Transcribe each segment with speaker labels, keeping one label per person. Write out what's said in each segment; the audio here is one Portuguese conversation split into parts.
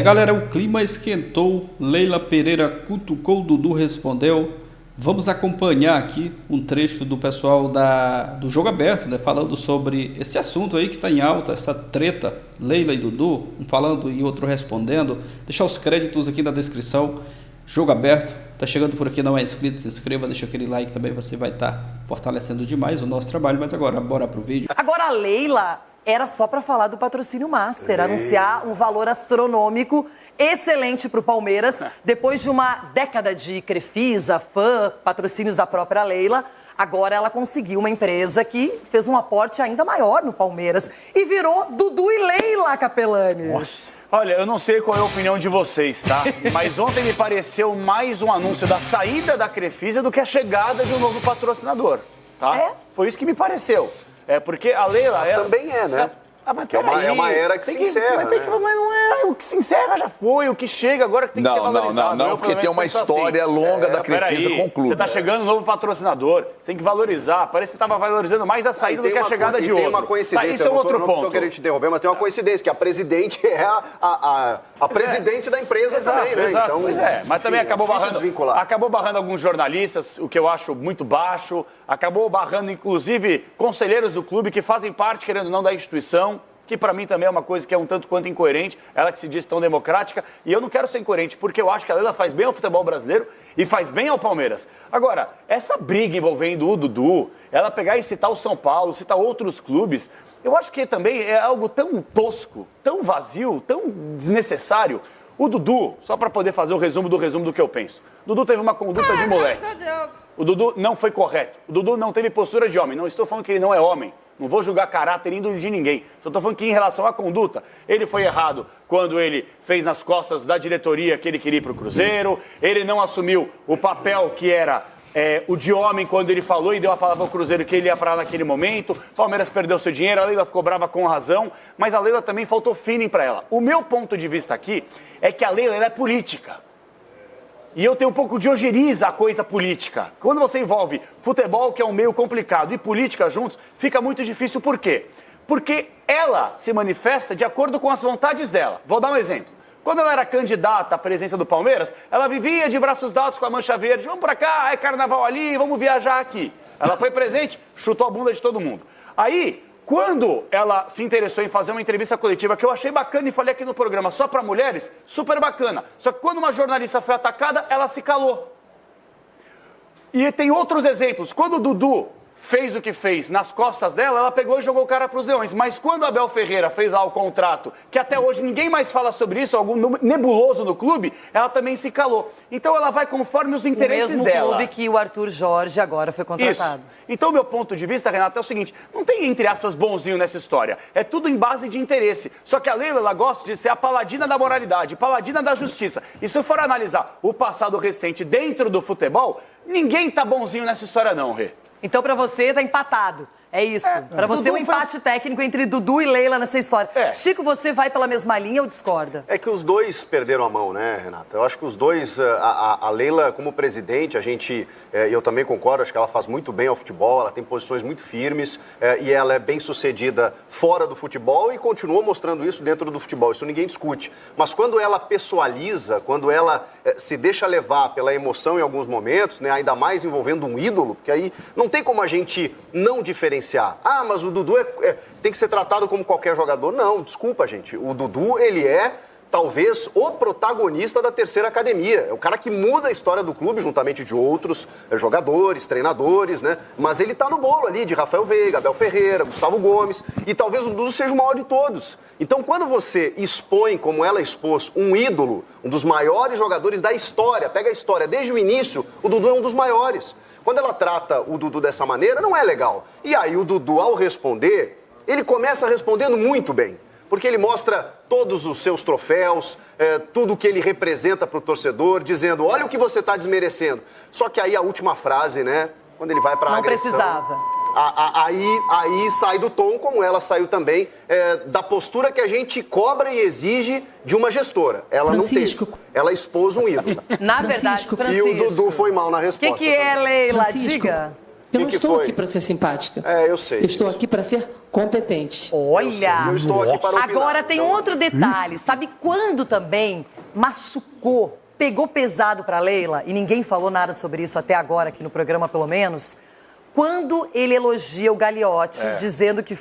Speaker 1: Galera, o clima esquentou, Leila Pereira cutucou, Dudu respondeu. Vamos acompanhar aqui um trecho do pessoal do Jogo Aberto, né, falando sobre esse assunto aí que está em alta, essa treta, Leila e Dudu, um falando e outro respondendo. Deixar os créditos aqui na descrição. Jogo Aberto, tá chegando por aqui, não é inscrito, se inscreva, deixa aquele like também, você vai estar fortalecendo demais o nosso trabalho. Mas agora, bora pro vídeo.
Speaker 2: Agora a Leila era só para falar do patrocínio Master, anunciar um valor astronômico excelente para o Palmeiras. Depois de uma década de Crefisa, Fã, patrocínios da própria Leila, agora ela conseguiu uma empresa que fez um aporte ainda maior no Palmeiras e virou Dudu e Leila, Capelani.
Speaker 3: Nossa. Olha, eu não sei qual é a opinião de vocês, tá? Mas ontem me pareceu mais um anúncio da saída da Crefisa do que a chegada de um novo patrocinador, tá? Foi isso que me pareceu. Porque a Leila...
Speaker 4: Mas também né?
Speaker 3: Mas
Speaker 4: é uma era que se encerra,
Speaker 3: mas não é, o que se encerra já foi, o que chega agora que tem que ser valorizado.
Speaker 5: Não, porque tem uma história longa da Crefisa com o clube.
Speaker 3: Você tá chegando um novo patrocinador, você tem que valorizar, parece que você estava valorizando mais a saída do que a chegada de outro.
Speaker 4: Tem uma coincidência,
Speaker 3: isso é outro ponto.
Speaker 4: Não estou querendo te interromper, mas tem uma coincidência, que a presidente é a presidente da empresa também, né?
Speaker 3: Exato,
Speaker 4: Então,
Speaker 3: pois é, mas também acabou barrando alguns jornalistas, o que eu acho muito baixo, acabou barrando inclusive conselheiros do clube que fazem parte, querendo ou não, da instituição, que para mim também é uma coisa que é um tanto quanto incoerente, ela que se diz tão democrática, e eu não quero ser incoerente, porque eu acho que a Leila faz bem ao futebol brasileiro e faz bem ao Palmeiras. Agora, essa briga envolvendo o Dudu, ela pegar e citar o São Paulo, citar outros clubes, eu acho que também é algo tão tosco, tão vazio, tão desnecessário. O Dudu, só para poder fazer o resumo do que eu penso, o Dudu teve uma conduta de moleque. O Dudu não foi correto. O Dudu não teve postura de homem. Não estou falando que ele não é homem. Não vou julgar caráter índole de ninguém. Só estou falando que em relação à conduta, ele foi errado quando ele fez nas costas da diretoria que ele queria ir para o Cruzeiro. Ele não assumiu o papel que era o de homem quando ele falou e deu a palavra ao Cruzeiro que ele ia para naquele momento. Palmeiras perdeu seu dinheiro, a Leila ficou brava com razão, mas a Leila também faltou feeling para ela. O meu ponto de vista aqui é que a Leila ela é política. E eu tenho um pouco de ojeriza a coisa política. Quando você envolve futebol, que é um meio complicado, e política juntos, fica muito difícil. Por quê? Porque ela se manifesta de acordo com as vontades dela. Vou dar um exemplo. Quando ela era candidata à presidência do Palmeiras, ela vivia de braços dados com a mancha verde. Vamos pra cá, é carnaval ali, vamos viajar aqui. Ela foi presente, chutou a bunda de todo mundo. Aí, quando ela se interessou em fazer uma entrevista coletiva, que eu achei bacana e falei aqui no programa, só para mulheres, super bacana. Só que quando uma jornalista foi atacada, ela se calou. E tem outros exemplos. Quando o Dudu fez o que fez nas costas dela, ela pegou e jogou o cara para os leões. Mas quando a Abel Ferreira fez lá o contrato, que até hoje ninguém mais fala sobre isso, algum nebuloso no clube, ela também se calou. Então ela vai conforme os interesses dela. O
Speaker 2: mesmo clube que o Arthur Jorge agora foi contratado.
Speaker 3: Isso. Então meu ponto de vista, Renata, é o seguinte, não tem, entre aspas, bonzinho nessa história. É tudo em base de interesse. Só que a Leila, ela gosta de ser a paladina da moralidade, paladina da justiça. E se eu for analisar o passado recente dentro do futebol, ninguém tá bonzinho nessa história não, Rê.
Speaker 2: Então, pra você, tá empatado. É isso. Pra você, um empate técnico entre Dudu e Leila nessa história. Chico, você vai pela mesma linha ou discorda?
Speaker 4: É que os dois perderam a mão, né, Renata? Eu acho que os dois, a Leila como presidente, eu também concordo, acho que ela faz muito bem ao futebol, ela tem posições muito firmes e ela é bem sucedida fora do futebol e continua mostrando isso dentro do futebol, isso ninguém discute. Mas quando ela pessoaliza, quando ela se deixa levar pela emoção em alguns momentos, né, ainda mais envolvendo um ídolo, porque aí não tem como a gente não diferenciar. Ah, mas o Dudu tem que ser tratado como qualquer jogador. Não, desculpa, gente. O Dudu, ele é talvez o protagonista da terceira academia. É o cara que muda a história do clube, juntamente de outros jogadores, treinadores, né? Mas ele tá no bolo ali de Rafael Veiga, Abel Ferreira, Gustavo Gomes, e talvez o Dudu seja o maior de todos. Então, quando você expõe, como ela expôs, um ídolo, um dos maiores jogadores da história, pega a história desde o início, o Dudu é um dos maiores. Quando ela trata o Dudu dessa maneira, não é legal. E aí o Dudu, ao responder, ele começa respondendo muito bem. Porque ele mostra todos os seus troféus, tudo que ele representa para o torcedor, dizendo, olha o que você está desmerecendo. Só que aí a última frase, né, quando ele vai para a agressão...
Speaker 2: Não precisava.
Speaker 4: Aí sai do tom, como ela saiu também, da postura que a gente cobra e exige de uma gestora. Ela
Speaker 6: Francisco.
Speaker 4: não teve. Ela expôs um ídolo.
Speaker 2: Na verdade, Francisco.
Speaker 4: E o Dudu foi mal na resposta.
Speaker 2: O que é, Leila?
Speaker 6: Francisco.
Speaker 2: Diga.
Speaker 6: Eu não estou aqui para ser simpática.
Speaker 4: Eu sei.
Speaker 6: Eu estou aqui para ser competente.
Speaker 2: Olha,
Speaker 4: eu estou aqui para opinar.
Speaker 2: Agora tem outro detalhe. Sabe quando também machucou, pegou pesado para Leila, e ninguém falou nada sobre isso até agora aqui no programa, pelo menos, quando ele elogia o Gagliotti, dizendo que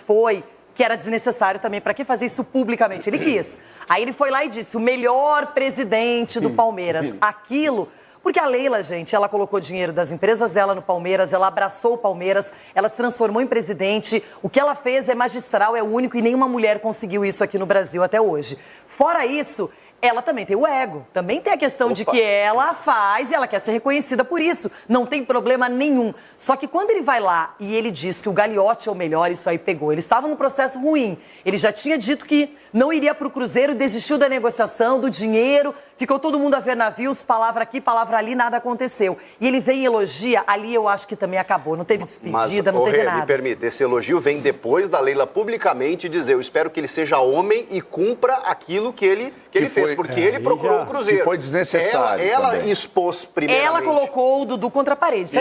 Speaker 2: era desnecessário também. Para que fazer isso publicamente? Ele quis. Aí ele foi lá e disse, o melhor presidente do Palmeiras. Aquilo... Porque a Leila, gente, ela colocou dinheiro das empresas dela no Palmeiras, ela abraçou o Palmeiras, ela se transformou em presidente. O que ela fez é magistral, é único e nenhuma mulher conseguiu isso aqui no Brasil até hoje. Fora isso, ela também tem o ego. Também tem a questão de que ela faz e ela quer ser reconhecida por isso. Não tem problema nenhum. Só que quando ele vai lá e ele diz que o Gagliotti é o melhor, isso aí pegou. Ele estava num processo ruim. Ele já tinha dito que não iria para o Cruzeiro, desistiu da negociação, do dinheiro, ficou todo mundo a ver navios, palavra aqui, palavra ali, nada aconteceu. E ele vem e elogia, ali eu acho que também acabou. Não teve despedida, não teve nada.
Speaker 4: Me permite, esse elogio vem depois da Leila publicamente dizer, eu espero que ele seja homem e cumpra aquilo que ele fez, porque ele procurou o Cruzeiro.
Speaker 5: Que foi desnecessário.
Speaker 4: Ela expôs primeiramente.
Speaker 2: Ela colocou o Dudu contra a parede.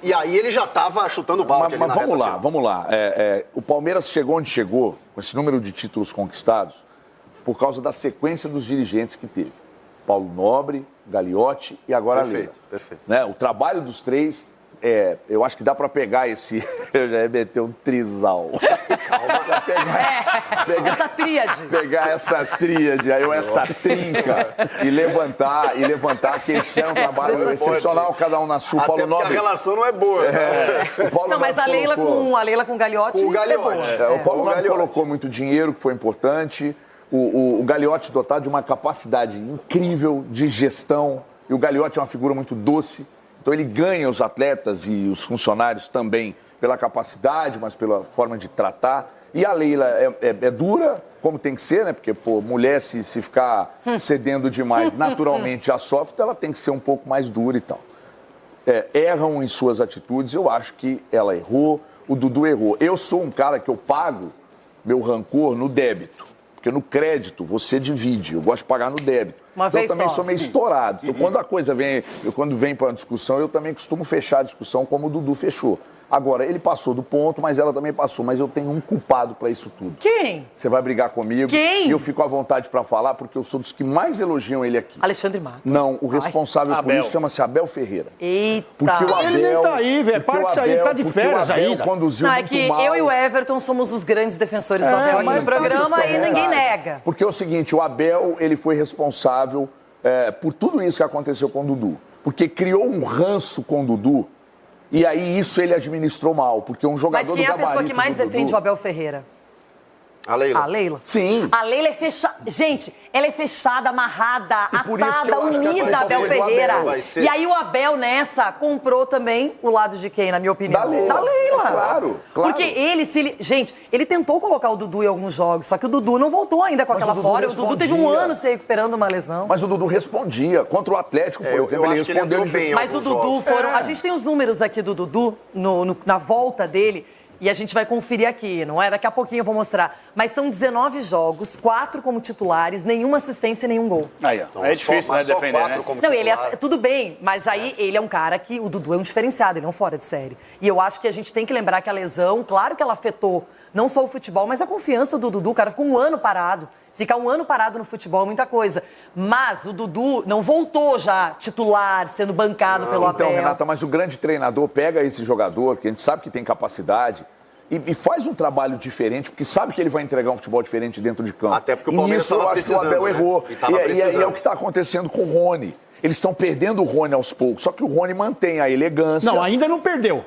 Speaker 4: E aí ele já estava chutando o balde.
Speaker 5: Mas vamos lá. O Palmeiras chegou onde chegou, com esse número de títulos conquistados, por causa da sequência dos dirigentes que teve. Paulo Nobre, Gagliotti e agora a Leila.
Speaker 4: Perfeito.
Speaker 5: Né? O trabalho dos três, eu acho que dá para pegar esse... Eu já ia meter um trisal. Calma.
Speaker 2: Essa tríade.
Speaker 5: Pegar essa tríade, essa trinca e levantar que esse é um trabalho excepcional, cada um na sua.
Speaker 4: Até
Speaker 5: Paulo Nobre.
Speaker 4: a relação não é boa.
Speaker 5: O Paulo
Speaker 2: não, mas a Leila com o Gagliotti.
Speaker 4: Com o Gagliotti.
Speaker 5: O Paulo Nobre colocou muito dinheiro, que foi importante. O Gagliotti dotado de uma capacidade incrível de gestão. E o Gagliotti é uma figura muito doce. Então ele ganha os atletas e os funcionários também pela capacidade, mas pela forma de tratar. E a Leila é dura, como tem que ser, né? Porque, mulher, se ficar cedendo demais, naturalmente já sofre, então ela tem que ser um pouco mais dura e tal. Erram em suas atitudes, eu acho que ela errou, o Dudu errou. Eu sou um cara que eu pago meu rancor no débito, porque no crédito você divide, eu gosto de pagar no débito. Eu também sou meio estourado. Então, quando a coisa vem para uma discussão, eu também costumo fechar a discussão como o Dudu fechou. Agora, ele passou do ponto, mas ela também passou. Mas eu tenho um culpado para isso tudo.
Speaker 2: Quem?
Speaker 5: Você vai brigar comigo.
Speaker 2: Quem?
Speaker 5: E eu fico à vontade para falar, porque eu sou dos que mais elogiam ele aqui.
Speaker 2: Alexandre Matos.
Speaker 5: Não, o responsável por isso chama-se Abel Ferreira.
Speaker 2: Eita.
Speaker 5: Porque o Abel...
Speaker 7: Ele nem tá aí, velho. Parte aí, tá de férias ainda.
Speaker 5: Conduziu
Speaker 2: não,
Speaker 5: muito
Speaker 2: é que
Speaker 5: mal.
Speaker 2: eu e o Everton somos os grandes defensores do Abel aqui no programa e ninguém nega.
Speaker 5: Porque é o seguinte, o Abel, ele foi responsável por tudo isso que aconteceu com o Dudu. Porque criou um ranço com o Dudu. E aí isso ele administrou mal, porque um jogador do gabarito...
Speaker 2: Mas quem é a pessoa que mais defende o Abel Ferreira?
Speaker 4: A Leila.
Speaker 2: A Leila?
Speaker 5: Sim.
Speaker 2: A Leila é fechada. Gente, ela é fechada, amarrada, atada, unida a Abel Ferreira. E aí o Abel, nessa, comprou também o lado de quem, na minha opinião?
Speaker 5: Da Leila. Claro.
Speaker 2: Porque gente, ele tentou colocar o Dudu em alguns jogos, só que o Dudu não voltou ainda com aquela fora. O Dudu teve um ano se recuperando uma lesão.
Speaker 5: Mas o Dudu respondia. Contra o Atlético, por exemplo, ele respondeu
Speaker 4: bem.
Speaker 2: Mas o Dudu A gente tem os números aqui do Dudu, na volta dele. E a gente vai conferir aqui, não é? Daqui a pouquinho eu vou mostrar. Mas são 19 jogos, 4 como titulares, nenhuma assistência e nenhum gol.
Speaker 3: Aí, ó. Então, é difícil, né, defender, né?
Speaker 2: Não, ele tudo bem, mas aí ele é um cara que... O Dudu é um diferenciado, ele é um fora de série. E eu acho que a gente tem que lembrar que a lesão, claro que ela afetou não só o futebol, mas a confiança do Dudu. O cara ficou um ano parado. Ficar um ano parado no futebol é muita coisa. Mas o Dudu não voltou já titular, sendo bancado pelo Abel.
Speaker 5: Então, Renata, mas o grande treinador pega esse jogador, que a gente sabe que tem capacidade, e faz um trabalho diferente, porque sabe que ele vai entregar um futebol diferente dentro de campo.
Speaker 4: Até porque o Palmeiras estava precisando,
Speaker 5: o Abel errou.
Speaker 4: E
Speaker 5: é o que está acontecendo com o Rony. Eles estão perdendo o Rony aos poucos, só que o Rony mantém a elegância.
Speaker 7: Não, ainda não perdeu.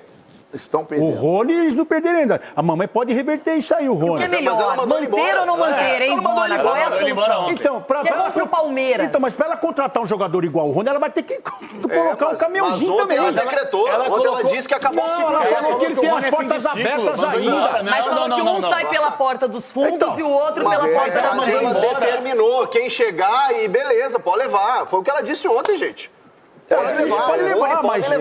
Speaker 5: Estão perdendo.
Speaker 7: O Rony, eles não perderam ainda. A mamãe pode reverter isso aí, o Rony.
Speaker 2: O que é melhor, manter ou não manter, hein, Rony? Qual é a solução?
Speaker 7: Então,
Speaker 2: que é bom pro Palmeiras.
Speaker 7: Então, mas pra ela contratar um jogador igual o Rony, ela vai ter que colocar um caminhãozinho também.
Speaker 4: Mas ela decretou. Ontem ela disse que acabou o ciclo.
Speaker 7: Ela falou que ele tem as portas abertas ainda.
Speaker 2: Mas falou que um sai pela porta dos fundos e o outro pela porta da mãe.
Speaker 4: Mas ela determinou quem chegar e beleza, pode levar. Foi o que ela disse ontem, gente. Pode levar.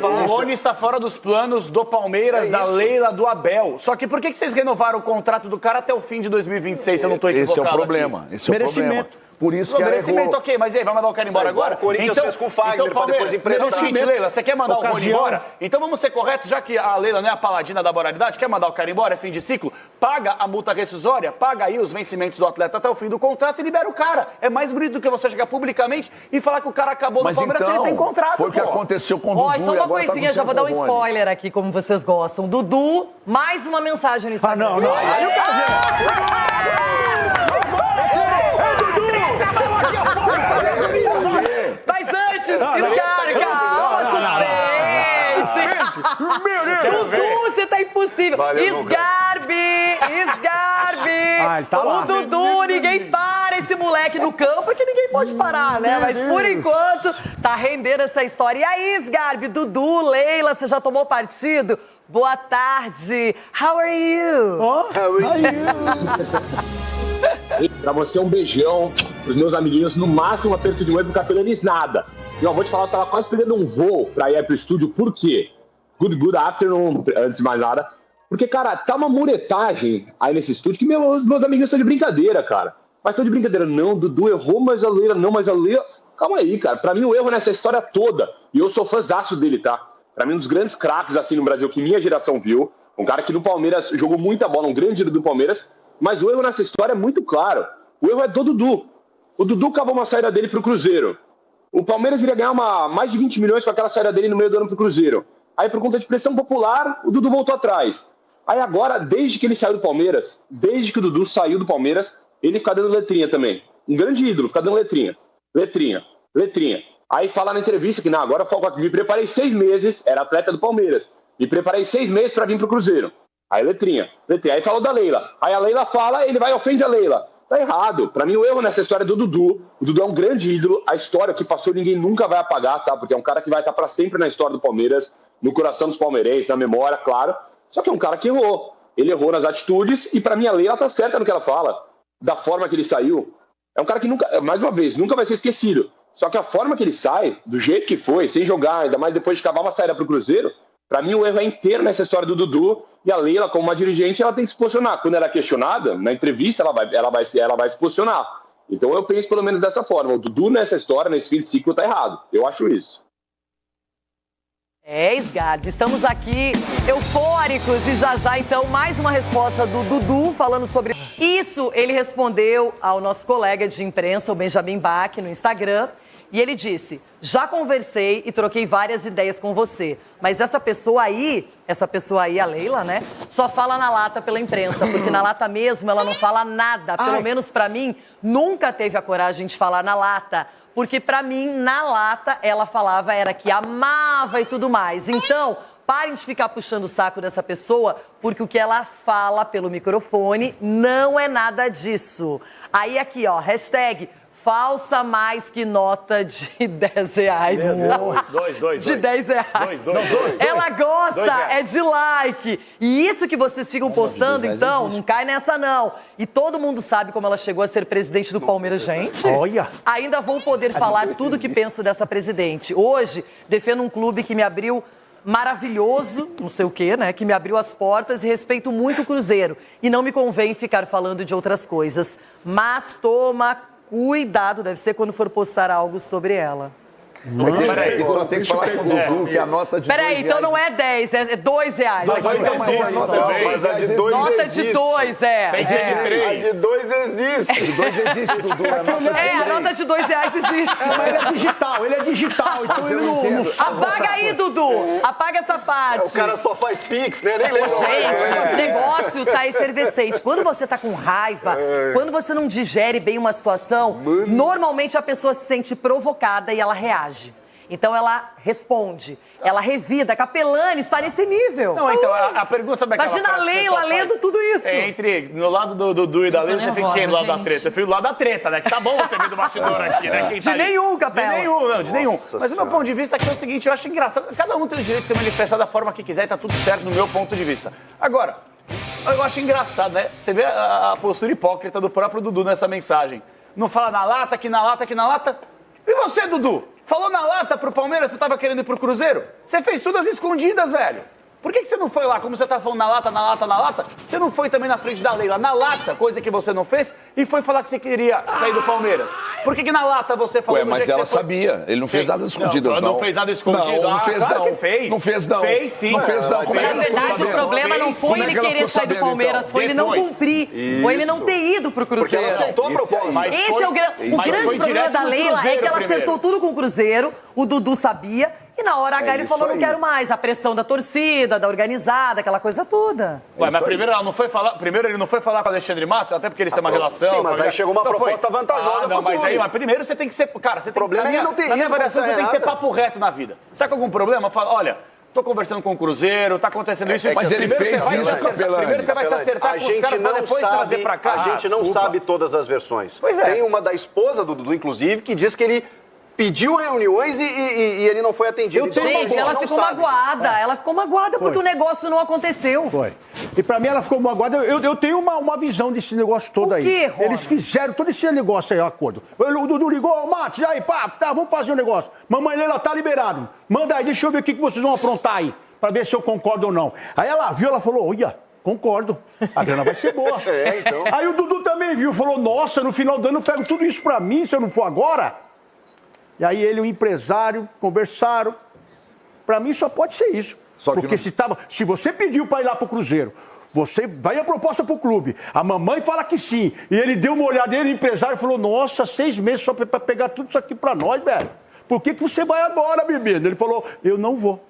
Speaker 3: O Rony está fora dos planos do Palmeiras, da Leila, do Abel. Só que por que vocês renovaram o contrato do cara até o fim de 2026, se eu não estou equivocado?
Speaker 5: Esse é o problema. Esse é o problema. Por isso que
Speaker 3: merecimento, ok, mas e aí, vai mandar o cara embora agora?
Speaker 4: O Corinthians fez com o Fagner pra depois emprestar.
Speaker 3: Seguinte, Leila, você quer mandar o Rony
Speaker 7: Ocasião.
Speaker 3: embora? Então vamos ser corretos, já que a Leila não é a paladina da moralidade, quer mandar o cara embora, é fim de ciclo, paga a multa rescisória, paga aí os vencimentos do atleta até o fim do contrato e libera o cara. É mais bonito do que você chegar publicamente e falar que o cara acabou no Palmeiras se ele tem contrato,
Speaker 5: foi o que aconteceu com o Dudu.
Speaker 2: Ó, só uma
Speaker 5: agora
Speaker 2: coisinha,
Speaker 5: tá
Speaker 2: já vou dar um
Speaker 5: acontecendo com o Rony.
Speaker 2: spoiler aqui, como vocês gostam. Dudu, mais uma mensagem no Instagram.
Speaker 7: Ah, não. Aí eu quero ver.
Speaker 2: Mas antes, Scarbi, calma, suspense. Dudu, você tá impossível.
Speaker 4: Valeu,
Speaker 2: Scarbi.
Speaker 7: Ah, ele tá lá.
Speaker 2: O Dudu, ninguém para esse moleque no campo, porque ninguém pode parar, né? Mas por enquanto, tá rendendo essa história. E aí, Scarbi, Dudu, Leila, você já tomou partido? Boa tarde. How are you?
Speaker 8: Pra você um beijão, pros meus amiguinhos, no máximo um aperto de mão e pro Capelanes nada. E ó, vou te falar, eu tava quase perdendo um voo pra ir pro estúdio, por quê? Good afternoon, antes de mais nada. Porque, cara, tá uma muretagem aí nesse estúdio que meus amiguinhos estão de brincadeira, cara. Mas estão de brincadeira. Não, Dudu errou, mas a Leila não, mas a Leila... Calma aí, cara. Pra mim o erro nessa história toda, e eu sou fãzaço dele, tá? Pra mim um dos grandes craques assim no Brasil que minha geração viu, um cara que no Palmeiras jogou muita bola, um grande ídolo do Palmeiras. Mas o erro nessa história é muito claro. O erro é do Dudu. O Dudu cavou uma saída dele pro Cruzeiro. O Palmeiras iria ganhar mais de 20 milhões com aquela saída dele no meio do ano pro Cruzeiro. Aí, por conta de pressão popular, o Dudu voltou atrás. Aí agora, desde que ele saiu do Palmeiras, desde que o Dudu saiu do Palmeiras, ele fica dando letrinha também. Um grande ídolo, fica dando letrinha. Letrinha. Aí fala na entrevista que, não, agora me preparei 6 meses, era atleta do Palmeiras. Me preparei 6 meses pra vir pro Cruzeiro. Aí letrinha. Aí falou da Leila. Aí a Leila fala, ele vai e ofende a Leila. Tá errado. Pra mim, o erro nessa história é do Dudu. O Dudu é um grande ídolo. A história que passou, ninguém nunca vai apagar, tá? Porque é um cara que vai estar pra sempre na história do Palmeiras, no coração dos palmeirenses, na memória, claro. Só que é um cara que errou. Ele errou nas atitudes e, pra mim, a Leila tá certa no que ela fala. Da forma que ele saiu. É um cara que nunca, mais uma vez, nunca vai ser esquecido. Só que a forma que ele sai, do jeito que foi, sem jogar, ainda mais depois de cavar uma saída pro Cruzeiro, pra mim o erro é inteiro nessa história do Dudu. E a Leila, como uma dirigente, ela tem que se posicionar. Quando ela é questionada, na entrevista, ela vai se posicionar. Então eu penso pelo menos dessa forma. O Dudu nessa história, nesse fim de ciclo, tá errado. Eu acho isso.
Speaker 2: Scarbi, estamos aqui eufóricos e já, então, mais uma resposta do Dudu falando sobre isso. Ele respondeu ao nosso colega de imprensa, o Benjamin Bach, no Instagram, e ele disse: já conversei e troquei várias ideias com você, mas essa pessoa aí, a Leila, né, só fala na lata pela imprensa, porque na lata mesmo ela não fala nada, pelo menos pra mim, nunca teve a coragem de falar na lata. Porque pra mim, na lata, ela falava era que amava e tudo mais. Então, parem de ficar puxando o saco dessa pessoa, porque o que ela fala pelo microfone não é nada disso. Aí aqui, ó, hashtag falsa mais que nota de 10 reais.
Speaker 3: Dois.
Speaker 2: De 10 reais. Ela gosta, é de like. E isso que vocês ficam postando, então, não cai nessa não. E todo mundo sabe como ela chegou a ser presidente do Palmeiras, gente.
Speaker 7: Olha.
Speaker 2: Ainda vou poder falar tudo que penso dessa presidente. Hoje, defendo um clube que me abriu maravilhoso, não sei o quê, né? Que me abriu as portas e respeito muito o Cruzeiro. E não me convém ficar falando de outras coisas. Mas toma cuidado, deve ser quando for postar algo sobre ela.
Speaker 5: Peraí, só tem que falar com o Dudu que a nota de
Speaker 2: Peraí, então não é 10, é 2 reais.
Speaker 4: Mas a de 2
Speaker 2: Nota
Speaker 4: existe.
Speaker 2: de 2, é.
Speaker 3: Tem que ser de 3.
Speaker 4: A de 2 existe.
Speaker 5: A de 2 existe, Dudu.
Speaker 2: A nota de 2 reais existe.
Speaker 7: Mas ele é digital, então ele não sabe.
Speaker 2: Apaga aí, Dudu. Apaga essa parte.
Speaker 4: O cara só faz pix, né? Nem lembra.
Speaker 2: Gente, o negócio tá efervescente. Quando você tá com raiva, quando você não digere bem uma situação, normalmente a pessoa se sente provocada e ela reage. Então ela responde, ela revida. Capelani está nesse nível.
Speaker 3: Não, então, a pergunta, sabe aquela
Speaker 2: Imagina a
Speaker 3: frase que o
Speaker 2: Leila
Speaker 3: pessoal
Speaker 2: lendo
Speaker 3: faz?
Speaker 2: tudo isso.
Speaker 3: É, entre no lado do Dudu e da Leila, você fica quem do lado da treta? Eu fico do lado da treta, né? Que tá bom você ver do bastidor aqui, né? Quem tá
Speaker 2: De nenhum, Capela.
Speaker 3: De nenhum, não, de nenhum.
Speaker 4: Nossa
Speaker 3: Mas o meu ponto de vista aqui é o seguinte, eu acho engraçado. Cada um tem o direito de se manifestar da forma que quiser e tá tudo certo no meu ponto de vista. Agora, eu acho engraçado, né? Você vê a postura hipócrita do próprio Dudu nessa mensagem. Não fala na lata, que na lata, que na lata. E você, Dudu? Falou na lata pro Palmeiras, você tava querendo ir pro Cruzeiro? Você fez tudo às escondidas, velho. Por que você não foi lá, como você tá falando na lata, você não foi também na frente da Leila, na lata, coisa que você não fez, e foi falar que você queria sair do Palmeiras? Por que na lata você falou
Speaker 5: mas ela sabia, ele não fez nada escondido, não.
Speaker 3: Não fez nada escondido?
Speaker 5: Não fez,
Speaker 3: claro
Speaker 5: não.
Speaker 3: que fez.
Speaker 5: Não fez, não.
Speaker 3: Fez sim.
Speaker 5: Não fez, não.
Speaker 2: Na verdade, o problema não foi ele querer sair do Palmeiras, foi ele não cumprir, foi ele não ter ido pro Cruzeiro.
Speaker 4: Porque ela aceitou a proposta.
Speaker 2: Esse é o grande problema da Leila, é que ela acertou tudo com o Cruzeiro, o Dudu sabia, e na hora H ele falou, não quero mais. A pressão da torcida, da organizada, aquela coisa toda.
Speaker 3: Ué, mas primeiro ele não foi falar com o Alexandre Matos, até porque eles têm uma relação.
Speaker 4: Sim, mas aí chegou uma proposta vantajosa
Speaker 3: não, mas primeiro você tem que ser... Cara, você tem que...
Speaker 4: problema é não ter ido.
Speaker 3: Na minha avaliação, você tem que ser
Speaker 4: Renata.
Speaker 3: papo reto na vida. Você tá com algum problema? Fala, olha... Tô conversando com o Cruzeiro, tá acontecendo isso.
Speaker 5: Mas ele fez isso,
Speaker 3: primeiro você vai se acertar com os caras pra depois trazer pra cá.
Speaker 4: A gente não sabe todas as versões.
Speaker 3: Pois é.
Speaker 4: Tem uma da esposa do Dudu, inclusive, que diz que ele pediu reuniões e ele não foi atendido.
Speaker 2: Gente, ela ficou magoada. Ela ficou magoada porque o negócio não aconteceu.
Speaker 7: Foi. E pra mim ela ficou magoada. Eu tenho uma visão desse negócio todo aí.
Speaker 2: O quê, Rony?
Speaker 7: Eles fizeram todo esse negócio aí, o acordo. O Dudu ligou, Matos, aí, pá, tá, vamos fazer um negócio. Mamãe Leila tá liberado. Manda aí, deixa eu ver o que vocês vão aprontar aí, pra ver se eu concordo ou não. Aí ela viu, ela falou, olha, concordo, a grana vai ser boa.
Speaker 4: Então.
Speaker 7: Aí o Dudu também viu, falou, nossa, no final do ano eu pego tudo isso pra mim, se eu não for agora. E aí ele e o empresário conversaram. Pra mim só pode ser isso. Porque se você pediu pra ir lá pro Cruzeiro, você vai a proposta pro clube, a mamãe fala que sim, e ele deu uma olhada nele, o empresário falou, nossa, 6 meses só pra pegar tudo isso aqui pra nós, velho. Por que você vai agora, bebê? Ele falou, eu não vou.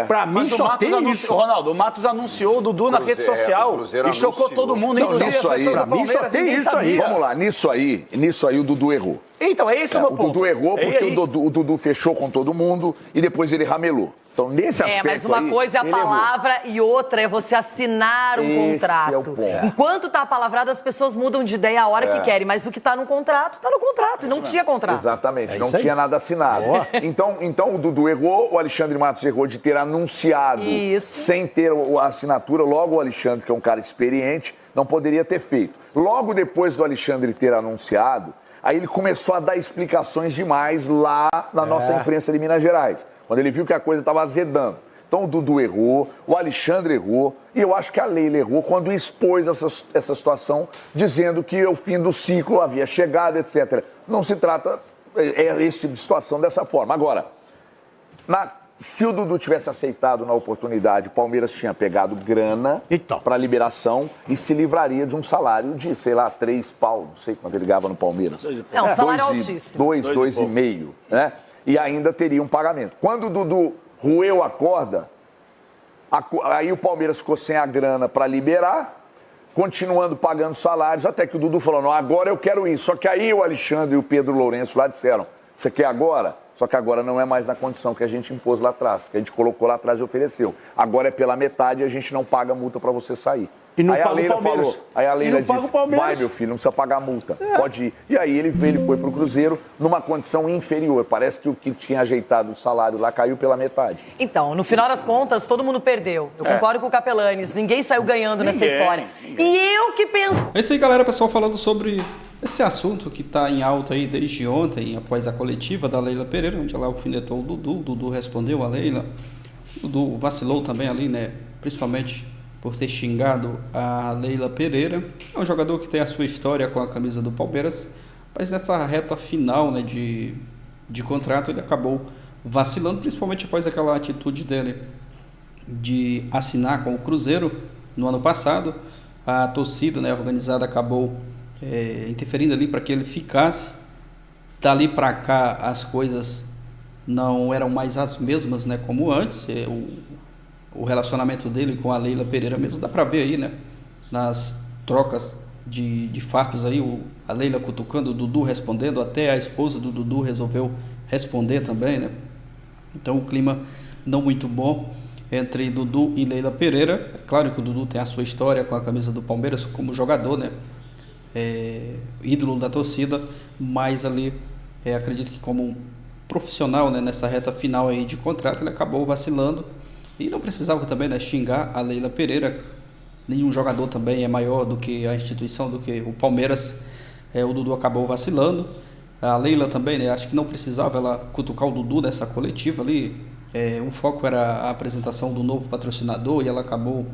Speaker 7: Pra mim só tem isso.
Speaker 3: Ronaldo, o Matos anunciou o Dudu na rede social e chocou todo mundo, inclusive as pessoas do
Speaker 7: Pra mim só tem isso aí.
Speaker 5: Vamos lá, nisso aí o Dudu errou.
Speaker 3: Então, é esse o meu ponto.
Speaker 5: O Dudu errou porque o Dudu fechou com todo mundo e depois ele ramelou. Então, nesse aspecto
Speaker 2: mas uma coisa é a palavra e outra é você assinar um contrato.
Speaker 5: É o ponto.
Speaker 2: Enquanto tá palavrado, as pessoas mudam de ideia a hora que querem, mas o que tá no contrato, tá no contrato. E não tinha contrato.
Speaker 5: Exatamente, não tinha nada assinado. Então o Dudu errou, o Alexandre Matos errou de ter anunciado sem ter a assinatura. Logo o Alexandre, que é um cara experiente, não poderia ter feito. Logo depois do Alexandre ter anunciado, aí ele começou a dar explicações demais lá na nossa imprensa de Minas Gerais, quando ele viu que a coisa estava azedando. Então o Dudu errou, o Alexandre errou, e eu acho que a Leila errou quando expôs essa situação, dizendo que o fim do ciclo havia chegado, etc. Não se trata esse tipo de situação dessa forma. Agora, se o Dudu tivesse aceitado na oportunidade, o Palmeiras tinha pegado grana para liberação e se livraria de um salário de, sei lá, 3 pau, não sei quanto ele ganhava no Palmeiras.
Speaker 2: É um salário altíssimo.
Speaker 5: 2,5, né? E ainda teria um pagamento. Quando o Dudu roeu a corda, aí o Palmeiras ficou sem a grana para liberar, continuando pagando salários, até que o Dudu falou, não, agora eu quero isso. Só que aí o Alexandre e o Pedro Lourenço lá disseram, você quer agora? Só que agora não é mais na condição que a gente impôs lá atrás, que a gente colocou lá atrás e ofereceu. Agora é pela metade e a gente não paga multa para você sair.
Speaker 7: E não
Speaker 5: aí
Speaker 7: paga
Speaker 5: a Leila
Speaker 7: o Palmeiras.
Speaker 5: falou, aí a Leila disse, vai meu filho, não precisa pagar multa, pode ir. E aí ele foi pro Cruzeiro numa condição inferior. Parece que o que tinha ajeitado o salário lá caiu pela metade.
Speaker 2: Então, no final das contas, todo mundo perdeu. Eu concordo com o Capelanes, ninguém saiu ganhando nessa história. E eu que penso...
Speaker 1: É isso aí, galera, pessoal, falando sobre esse assunto que está em alta aí desde ontem, após a coletiva da Leila Pereira, onde ela alfinetou o Dudu respondeu a Leila, o Dudu vacilou também ali, né, principalmente por ter xingado a Leila Pereira. É um jogador que tem a sua história com a camisa do Palmeiras, mas nessa reta final, né, de contrato ele acabou vacilando, principalmente após aquela atitude dele de assinar com o Cruzeiro no ano passado. A torcida, né, organizada acabou interferindo ali para que ele ficasse. Dali para cá as coisas não eram mais as mesmas, né, como antes. O relacionamento dele com a Leila Pereira mesmo dá para ver aí, né, nas trocas de farpas aí, a Leila cutucando, o Dudu respondendo, até a esposa do Dudu resolveu responder também, né. Então o clima não muito bom entre Dudu e Leila Pereira. É claro que o Dudu tem a sua história com a camisa do Palmeiras como jogador, né, ídolo da torcida, mas ali acredito que como profissional, né, nessa reta final aí de contrato, ele acabou vacilando e não precisava também, né, xingar a Leila Pereira. Nenhum jogador também é maior do que a instituição, do que o Palmeiras. O Dudu acabou vacilando. A Leila também, né, acho que não precisava ela cutucar o Dudu nessa coletiva ali. o foco era a apresentação do novo patrocinador e ela acabou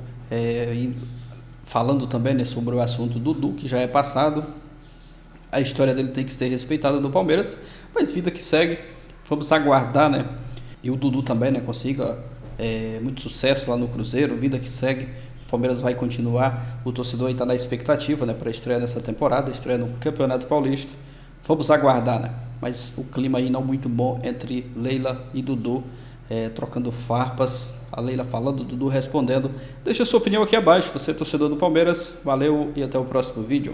Speaker 1: falando também, né, sobre o assunto do Dudu, que já é passado. A história dele tem que ser respeitada no Palmeiras, mas vida que segue, vamos aguardar, né? E o Dudu também, né, consiga muito sucesso lá no Cruzeiro, vida que segue. O Palmeiras vai continuar, o torcedor aí está na expectativa, né, para a estreia nessa temporada, estreia no Campeonato Paulista. Vamos aguardar, né? Mas o clima aí não muito bom entre Leila e Dudu, trocando farpas, a Leila falando, o Dudu respondendo. Deixa a sua opinião aqui abaixo, você é torcedor do Palmeiras, valeu e até o próximo vídeo.